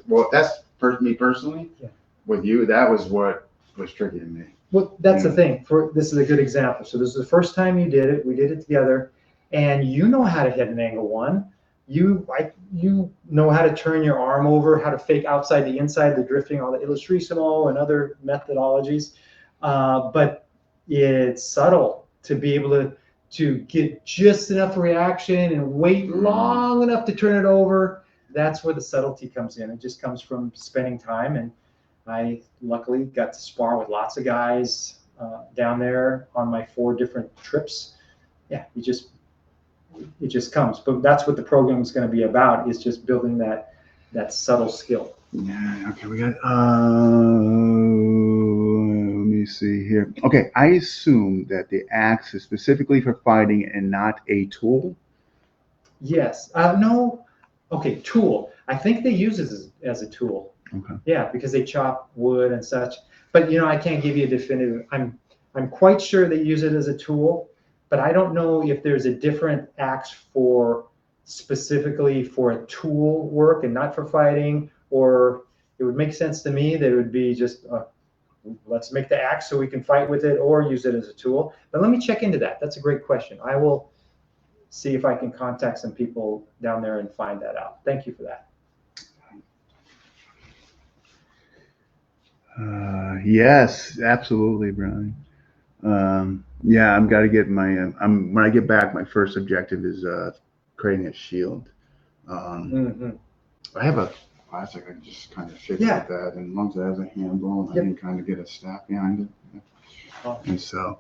me personally. Yeah. With you, that was what was tricky to me. Well, that's the thing. This is a good example. So this is the first time you did it. We did it together, and you know how to hit an angle one. You know how to turn your arm over, how to fake outside the inside, the drifting, all the illustrisimo and other methodologies. But it's subtle to be able to get just enough reaction and wait long enough to turn it over. That's where the subtlety comes in. It just comes from spending time, and I luckily got to spar with lots of guys down there on my 4 different trips. Yeah, it just comes. But that's what the program is going to be about, is just building that subtle skill. Yeah, okay, we got, let me see here. Okay, I assume that the axe is specifically for fighting and not a tool. Yes. No. Okay, tool. I think they use it as a tool. Okay. Yeah, because they chop wood and such. But I can't give you a definitive. I'm quite sure they use it as a tool, but I don't know if there's a different axe specifically for a tool work and not for fighting. Or it would make sense to me that it would be just let's make the axe so we can fight with it, or use it as a tool. But let me check into that. That's a great question. I will see if I can contact some people down there and find that out. Thank you for that. Yes, absolutely, Brian. Yeah, I've got to get my. When I get back, my first objective is creating a shield. I have a classic. I can just kind of shape it like that, and as long as it has a handle, I can kind of get a staff behind it. And so,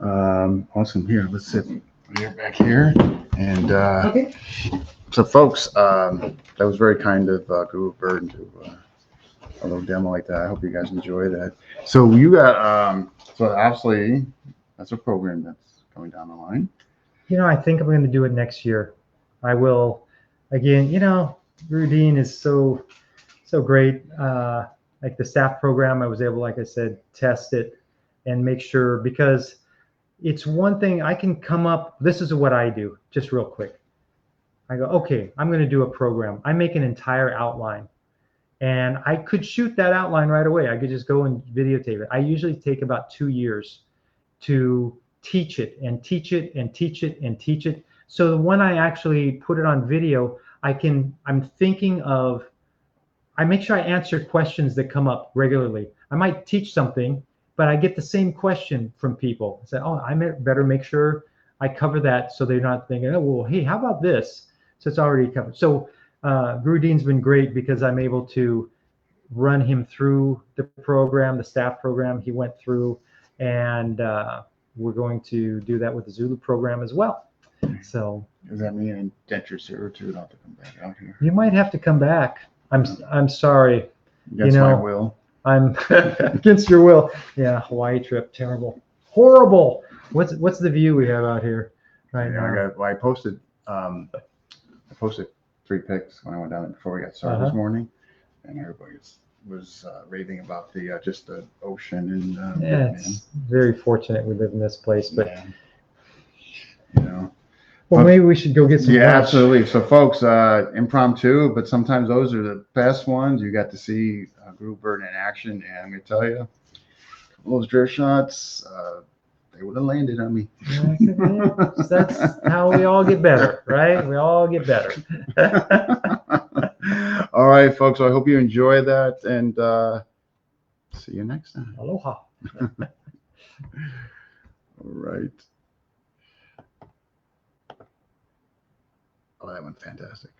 awesome. Here, let's sit back here, and Okay. so, folks, that was very kind of Guro Burton to a little demo like that. I hope you guys enjoy that. So you got so obviously that's a program that's going down the line. I think I'm going to do it next year. I will. Again, Rudine is so great. Like the staff program, I was able, like I said, test it and make sure, because it's one thing I can come up. This is what I do, just real quick. I go, okay, I'm going to do a program. I make an entire outline, and I could shoot that outline right away. I could just go and videotape it. I usually take about 2 years to teach it and teach it and teach it and teach it. So when I actually put it on video, I make sure I answer questions that come up regularly. I might teach something, but I get the same question from people. I say, oh, I better make sure I cover that, so they're not thinking, oh, well, hey, how about this? So it's already covered. So Grudine's been great, because I'm able to run him through the program, the staff program he went through, and we're going to do that with the Zulu program as well. So does that mean indenture servitude? I'll have to come back out here. You might have to come back. I'm sorry. Against my will. I'm against your will. Yeah, Hawaii trip, terrible, horrible. What's the view we have out here right now? I posted 3 pics when I went down before we got started this morning, and everybody was raving about just the ocean and. It's very fortunate we live in this place, but Well, maybe we should go get some lunch. Absolutely. So, folks, impromptu, but sometimes those are the best ones. You got to see Guro Burton in action, and I'm going to tell you, those drift shots, they would have landed on me. That's how we all get better, right? We all get better. All right, folks. So I hope you enjoy that, and see you next time. Aloha. All right. Oh, that went fantastic.